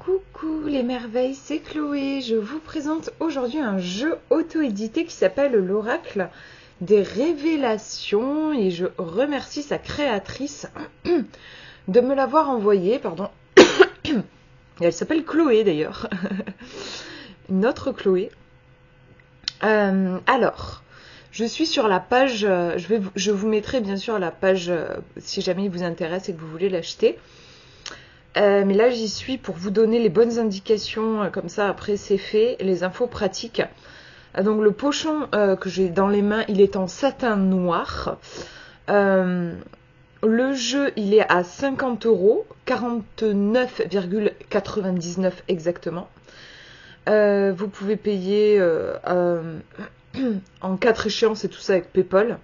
Coucou les merveilles, c'est Chloé. Je vous présente aujourd'hui un jeu auto-édité qui s'appelle l'Oracle des révélations et je remercie sa créatrice de me l'avoir envoyé, pardon. Et elle s'appelle Chloé d'ailleurs. Notre Chloé. Alors, je suis sur la page, je vous mettrai bien sûr la page si jamais il vous intéresse et que vous voulez l'acheter. Mais là j'y suis pour vous donner les bonnes indications, comme ça après c'est fait, les infos pratiques. Donc le pochon que j'ai dans les mains, il est en satin noir. Le jeu il est à 50 €, 49,99 exactement. Vous pouvez payer en 4 échéances et tout ça avec PayPal.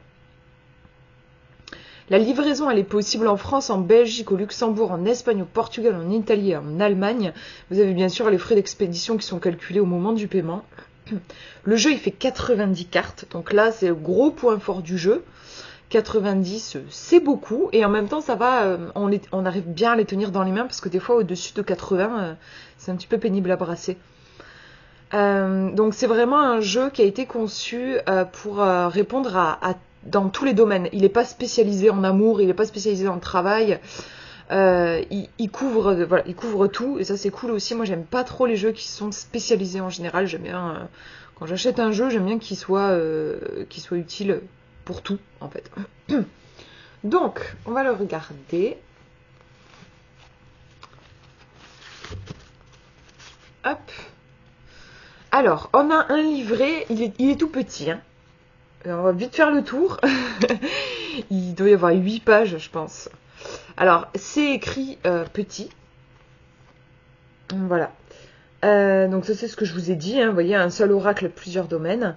La livraison, elle est possible en France, en Belgique, au Luxembourg, en Espagne, au Portugal, en Italie et en Allemagne. Vous avez bien sûr les frais d'expédition qui sont calculés au moment du paiement. Le jeu, il fait 90 cartes. Donc là, c'est le gros point fort du jeu. 90, c'est beaucoup. Et en même temps, ça va, on arrive bien à les tenir dans les mains parce que des fois, au-dessus de 80, c'est un petit peu pénible à brasser. Donc c'est vraiment un jeu qui a été conçu pour répondre dans tous les domaines. Il n'est pas spécialisé en amour, il n'est pas spécialisé dans le travail. Il couvre tout et ça c'est cool aussi. Moi j'aime pas trop les jeux qui sont spécialisés en général. J'aime bien quand j'achète un jeu, j'aime bien qu'il soit utile pour tout en fait. Donc on va le regarder. Hop. Alors, on a un livret, il est tout petit. Hein. Alors, on va vite faire le tour. Il doit y avoir 8 pages, je pense. Alors, c'est écrit petit. Voilà. Donc, ça, c'est ce que je vous ai dit. Hein. Vous voyez, un seul oracle, plusieurs domaines.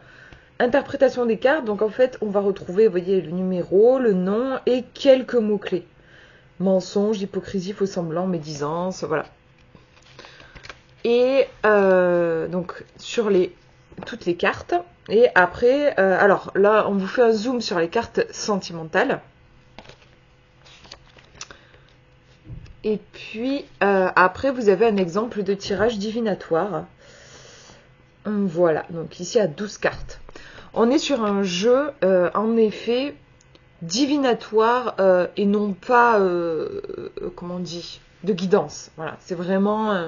Interprétation des cartes. Donc, en fait, on va retrouver, vous voyez, le numéro, le nom et quelques mots-clés. Mensonge, hypocrisie, faux semblant, médisance, voilà. Et donc sur toutes les cartes. Et après, alors là, on vous fait un zoom sur les cartes sentimentales. Et puis après, vous avez un exemple de tirage divinatoire. Voilà, donc ici à 12 cartes. On est sur un jeu, en effet, divinatoire et non pas, comment on dit, de guidance. Voilà, c'est vraiment...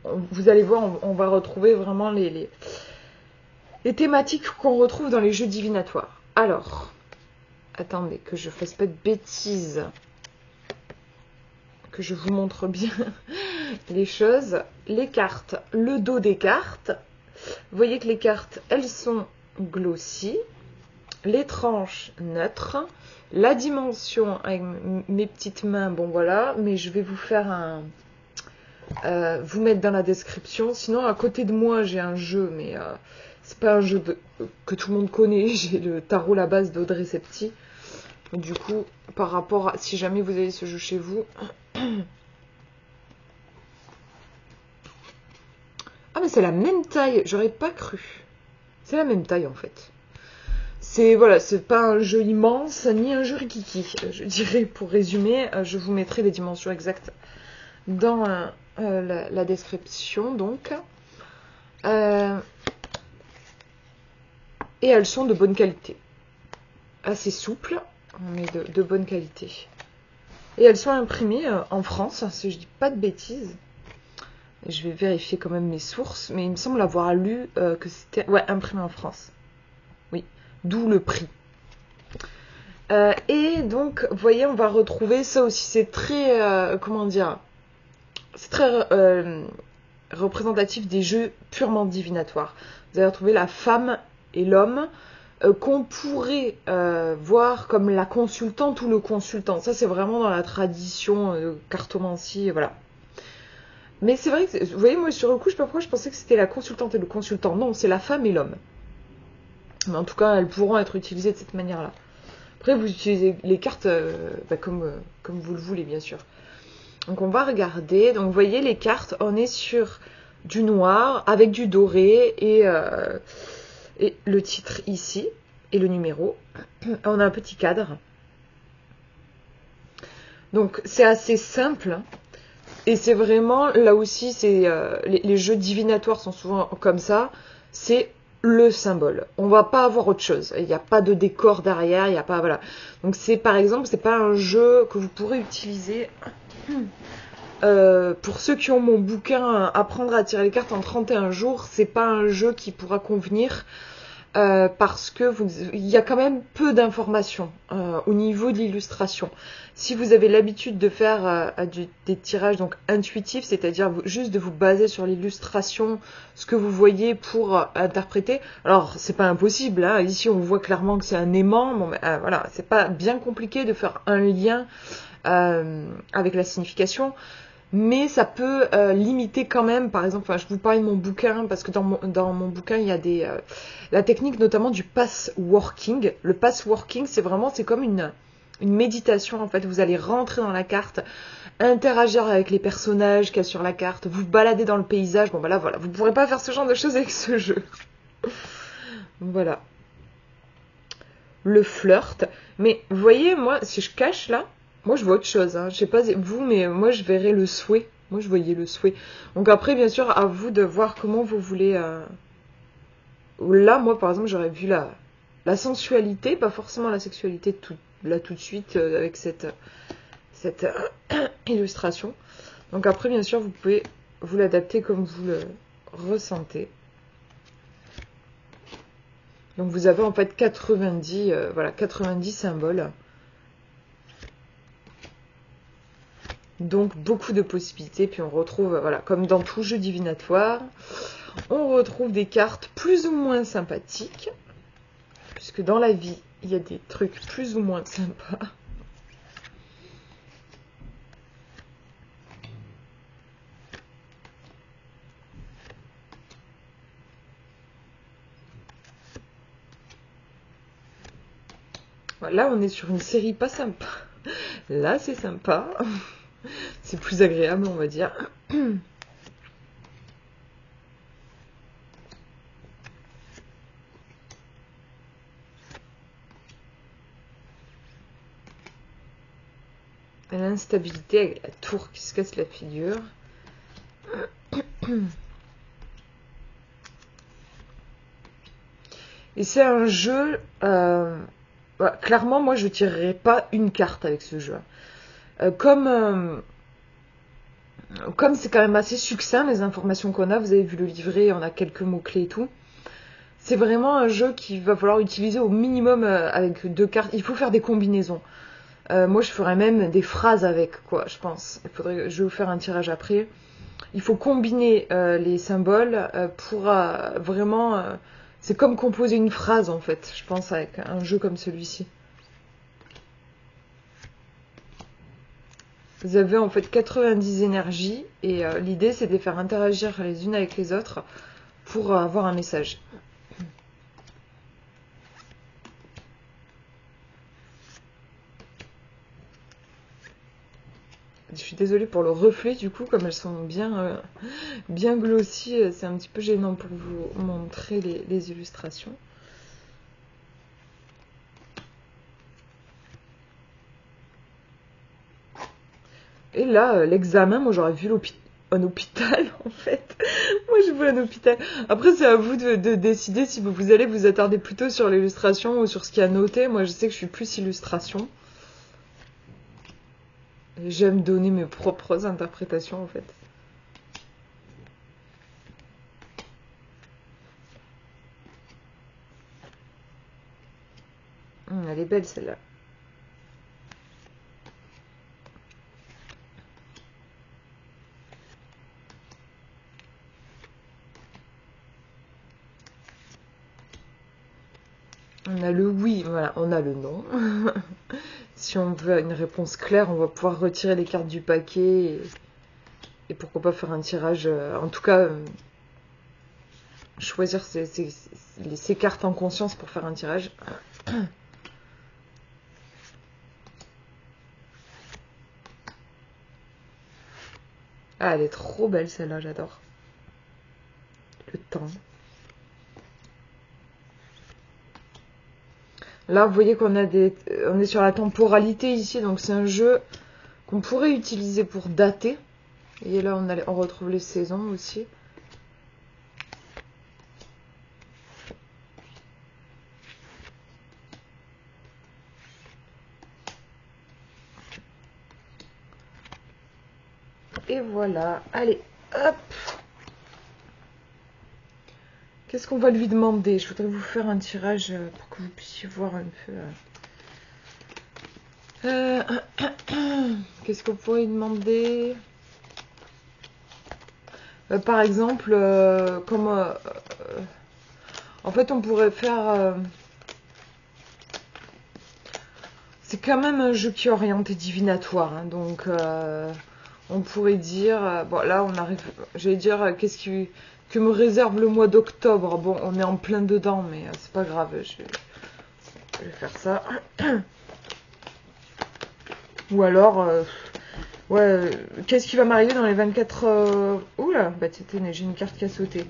vous allez voir, on va retrouver vraiment les thématiques qu'on retrouve dans les jeux divinatoires. Alors, attendez, que je fasse pas de bêtises, que je vous montre bien les choses. Les cartes, le dos des cartes. Vous voyez que les cartes, elles sont glossy. Les tranches neutres. La dimension avec mes petites mains, bon voilà, mais je vais vous faire vous mettre dans la description. Sinon, à côté de moi, j'ai un jeu, mais c'est pas un jeu que tout le monde connaît. J'ai le tarot La Base d'Audrey Septy. Du coup, par rapport à si jamais vous avez ce jeu chez vous. Ah, mais c'est la même taille. J'aurais pas cru. C'est la même taille en fait. C'est pas un jeu immense ni un jeu rikiki. Je dirais pour résumer, je vous mettrai les dimensions exactes dans la description donc. Et elles sont de bonne qualité. Assez souples, mais de bonne qualité. Et elles sont imprimées en France, si je dis pas de bêtises. Je vais vérifier quand même mes sources, mais il me semble avoir lu que c'était imprimé en France. Oui, d'où le prix. Et donc, vous voyez, on va retrouver ça aussi. C'est très, comment dire, c'est très représentatif des jeux purement divinatoires. Vous allez retrouver la femme et l'homme qu'on pourrait voir comme la consultante ou le consultant. Ça, c'est vraiment dans la tradition cartomancie, voilà. Mais c'est vrai que, vous voyez, moi, sur le coup, je sais pas pourquoi je pensais que c'était la consultante et le consultant. Non, c'est la femme et l'homme. Mais en tout cas, elles pourront être utilisées de cette manière-là. Après, vous utilisez les cartes comme vous le voulez, bien sûr. Donc, on va regarder. Donc, vous voyez, les cartes, on est sur du noir avec du doré et le titre ici et le numéro. On a un petit cadre. Donc, c'est assez simple. Et c'est vraiment, là aussi, c'est les jeux divinatoires sont souvent comme ça, c'est le symbole. On va pas avoir autre chose. Il n'y a pas de décor derrière, il n'y a pas, voilà. Donc c'est, par exemple, c'est pas un jeu que vous pourrez utiliser. Pour ceux qui ont mon bouquin Apprendre à tirer les cartes en 31 jours, c'est pas un jeu qui pourra convenir parce que il y a quand même peu d'informations au niveau de l'illustration. Si vous avez l'habitude de faire des tirages donc intuitifs, c'est-à-dire juste de vous baser sur l'illustration, ce que vous voyez pour interpréter, alors c'est pas impossible. Hein. Ici, on voit clairement que c'est un aimant. Bon, voilà, c'est pas bien compliqué de faire un lien avec la signification. Mais ça peut limiter quand même, par exemple, je vous parle de mon bouquin, parce que dans mon bouquin, il y a la technique notamment du passworking. Le passworking, c'est comme une méditation, en fait. Vous allez rentrer dans la carte, interagir avec les personnages qu'il y a sur la carte, vous balader dans le paysage. Bon, bah là, voilà, vous ne pourrez pas faire ce genre de choses avec ce jeu. Voilà. Le flirt. Mais vous voyez, moi, si je cache là, moi je vois autre chose. Hein. Je sais pas vous, mais moi je verrais le souhait. Moi je voyais le souhait. Donc après, bien sûr, à vous de voir comment vous voulez. Là, moi par exemple, j'aurais vu la sensualité, pas forcément la sexualité là tout de suite avec cette illustration. Donc après, bien sûr, vous pouvez vous l'adapter comme vous le ressentez. Donc vous avez en fait 90, voilà, 90 symboles. Donc beaucoup de possibilités, puis on retrouve, voilà, comme dans tout jeu divinatoire, on retrouve des cartes plus ou moins sympathiques, puisque dans la vie, il y a des trucs plus ou moins sympas. Là, on est sur une série pas sympa. Là, c'est sympa. C'est plus agréable, on va dire. L'instabilité avec la tour qui se casse la figure. Et c'est un jeu... clairement, moi, je ne tirerai pas une carte avec ce jeu. Comme c'est quand même assez succinct, les informations qu'on a, vous avez vu le livret, on a quelques mots-clés et tout. C'est vraiment un jeu qu'il va falloir utiliser au minimum avec 2 cartes. Il faut faire des combinaisons. Moi, je ferais même des phrases avec, quoi, je pense. Je vais vous faire un tirage après. Il faut combiner les symboles pour vraiment... c'est comme composer une phrase, en fait, je pense, avec un jeu comme celui-ci. Vous avez en fait 90 énergies et l'idée, c'est de les faire interagir les unes avec les autres pour avoir un message. Je suis désolée pour le reflet, du coup, comme elles sont bien glossy, c'est un petit peu gênant pour vous montrer les illustrations. Et là, l'examen, moi j'aurais vu un hôpital, en fait. Moi j'ai vu un hôpital. Après, c'est à vous de décider si vous allez vous attarder plutôt sur l'illustration ou sur ce qu'il y a noté. Moi, je sais que je suis plus illustration. J'aime donner mes propres interprétations, en fait. Elle est belle, celle-là. On a le oui, voilà, on a le non. Si on veut une réponse claire, on va pouvoir retirer les cartes du paquet et pourquoi pas faire un tirage. En tout cas, choisir ces cartes en conscience pour faire un tirage. Ah, elle est trop belle celle-là, j'adore. Le temps. Là, vous voyez qu'on a on est sur la temporalité ici, donc c'est un jeu qu'on pourrait utiliser pour dater. Et là, on retrouve les saisons aussi. Et voilà. Allez, hop. Qu'est-ce qu'on va lui demander? Je voudrais vous faire un tirage pour que vous puissiez voir un peu... Qu'est-ce qu'on pourrait lui demander? Par exemple, en fait, on pourrait faire... c'est quand même un jeu qui est orienté divinatoire, hein, donc on pourrait dire... bon, là, on arrive... J'allais dire, que me réserve le mois d'octobre? Bon, on est en plein dedans, mais c'est pas grave, je vais faire ça. Ou alors... ouais, qu'est-ce qui va m'arriver dans les 24... Oula, bah j'ai une carte qui a sauté.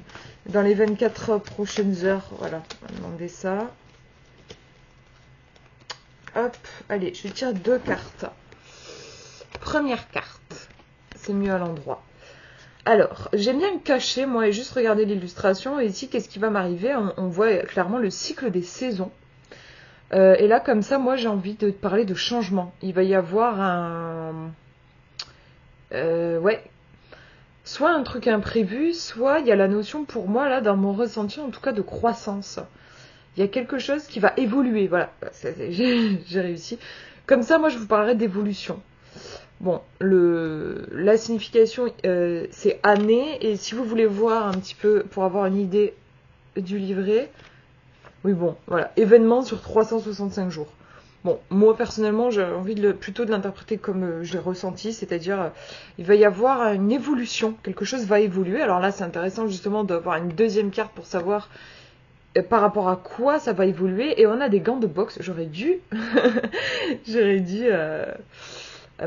Dans les 24 prochaines heures, voilà, on va demander ça. Hop, allez, je tire 2 cartes. Première carte, c'est mieux à l'endroit. Alors, j'aime bien me cacher, moi, et juste regarder l'illustration. Et ici, qu'est-ce qui va m'arriver? On voit clairement le cycle des saisons. Et là, comme ça, moi, j'ai envie de parler de changement. Il va y avoir un... ouais. Soit un truc imprévu, soit il y a la notion, pour moi, là, dans mon ressenti, en tout cas, de croissance. Il y a quelque chose qui va évoluer, voilà. J'ai réussi. Comme ça, moi, je vous parlerai d'évolution. Bon, la signification, c'est année. Et si vous voulez voir un petit peu, pour avoir une idée du livret, oui, bon, voilà. Événement sur 365 jours. Bon, moi, personnellement, j'ai envie plutôt de l'interpréter comme je l'ai ressenti, c'est-à-dire, il va y avoir une évolution. Quelque chose va évoluer. Alors là, c'est intéressant, justement, d'avoir une deuxième carte pour savoir par rapport à quoi ça va évoluer. Et on a des gants de boxe. J'aurais dû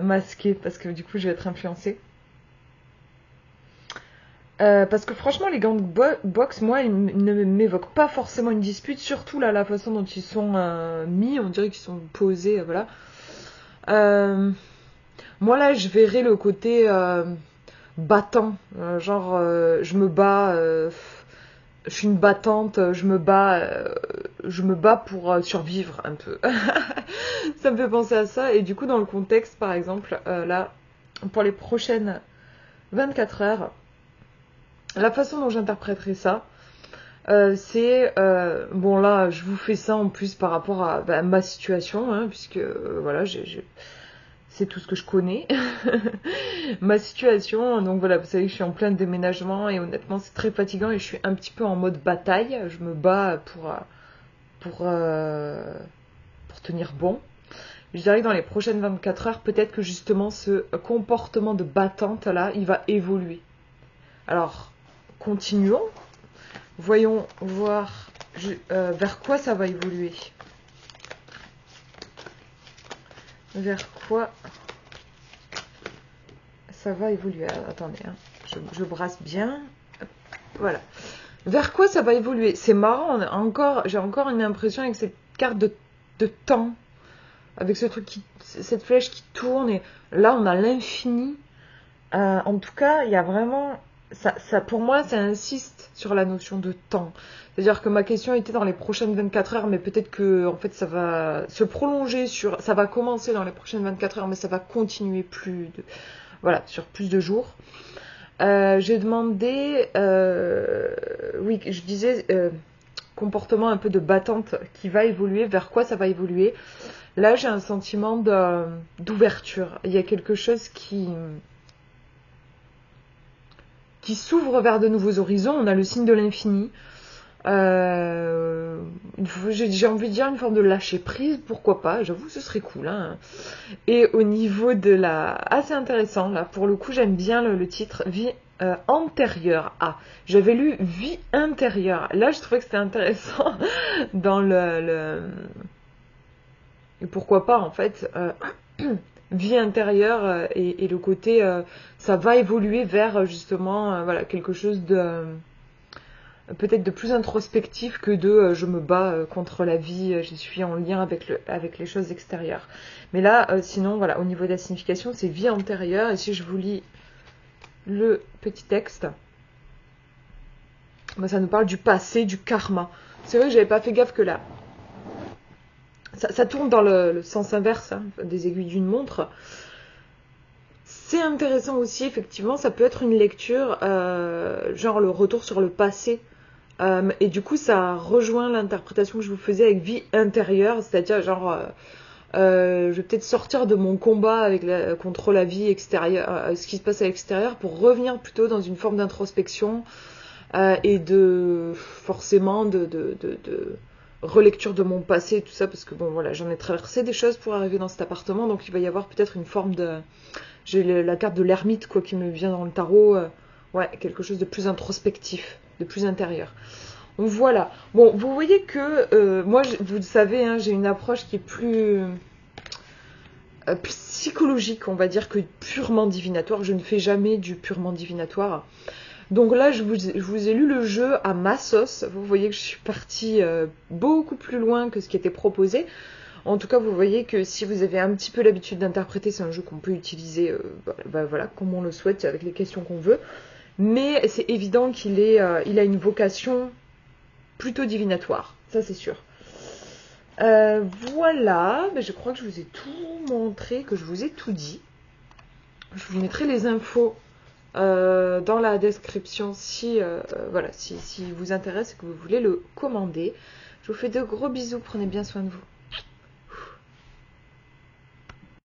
masquer parce que du coup je vais être influencée. Parce que franchement les gants de boxe, moi, ils ne m'évoquent pas forcément une dispute, surtout là la façon dont ils sont mis, on dirait qu'ils sont posés, voilà. Moi là je verrais le côté battant, genre je me bats, je suis une battante, je me bats pour survivre un peu. Ça me fait penser à ça. Et du coup, dans le contexte, par exemple, là, pour les prochaines 24 heures, la façon dont j'interpréterai ça, c'est... bon, là, je vous fais ça en plus par rapport à ma situation, hein, puisque, voilà, c'est tout ce que je connais. Ma situation, donc voilà, vous savez que je suis en plein déménagement et honnêtement, c'est très fatigant et je suis un petit peu en mode bataille. Je me bats pour tenir bon. Je dirais que dans les prochaines 24 heures, peut-être que justement ce comportement de battante là, il va évoluer. Alors, continuons. Voyons voir vers quoi ça va évoluer. Vers quoi ça va évoluer. Alors, attendez, hein. Je brasse bien. Voilà. Vers quoi ça va évoluer? C'est marrant, j'ai encore une impression avec cette carte de temps. Avec ce truc cette flèche qui tourne, et là on a l'infini. En tout cas, il y a vraiment ça pour moi, ça insiste sur la notion de temps. C'est-à-dire que ma question était dans les prochaines 24 heures, mais peut-être que en fait ça va se prolonger ça va commencer dans les prochaines 24 heures, mais ça va continuer sur plus de jours. J'ai demandé, oui, je disais comportement un peu de battante qui va évoluer. Vers quoi ça va évoluer? Là, j'ai un sentiment d'ouverture. Il y a quelque chose qui s'ouvre vers de nouveaux horizons. On a le signe de l'infini. J'ai envie de dire une forme de lâcher prise, pourquoi pas. J'avoue, ce serait cool. Hein. Et au niveau de c'est intéressant, là. Pour le coup, j'aime bien le titre Vie antérieure. Ah, j'avais lu Vie intérieure. Là, je trouvais que c'était intéressant dans et pourquoi pas, en fait, vie intérieure et le côté, ça va évoluer vers, justement, voilà, quelque chose de... peut-être de plus introspectif que je me bats contre la vie, je suis en lien avec les choses extérieures. Mais là, sinon, voilà, au niveau de la signification, c'est vie antérieure. Et si je vous lis le petit texte, ça nous parle du passé, du karma. C'est vrai que j'avais pas fait gaffe que là. Ça tourne dans le sens inverse hein, des aiguilles d'une montre. C'est intéressant aussi, effectivement, ça peut être une lecture, genre le retour sur le passé. Et du coup, ça rejoint l'interprétation que je vous faisais avec vie intérieure, c'est-à-dire genre, je vais peut-être sortir de mon combat contre la vie extérieure, ce qui se passe à l'extérieur, pour revenir plutôt dans une forme d'introspection et forcément de relecture de mon passé, tout ça, parce que bon voilà, j'en ai traversé des choses pour arriver dans cet appartement, donc il va y avoir peut-être une forme de... J'ai la carte de l'ermite quoi qui me vient dans le tarot, ouais, quelque chose de plus introspectif, de plus intérieur. Donc voilà, bon, vous voyez que moi, vous le savez, hein, j'ai une approche qui est plus psychologique, on va dire, que purement divinatoire. Je ne fais jamais du purement divinatoire. Donc là, je vous ai lu le jeu à ma sauce. Vous voyez que je suis partie beaucoup plus loin que ce qui était proposé. En tout cas, vous voyez que si vous avez un petit peu l'habitude d'interpréter, c'est un jeu qu'on peut utiliser voilà, comme on le souhaite, avec les questions qu'on veut. Mais c'est évident il a une vocation plutôt divinatoire. Ça, c'est sûr. Voilà, je crois que je vous ai tout montré, que je vous ai tout dit. Je vous mettrai les infos dans la description si vous intéresse et que vous voulez le commander. Je vous fais de gros bisous, prenez bien soin de vous.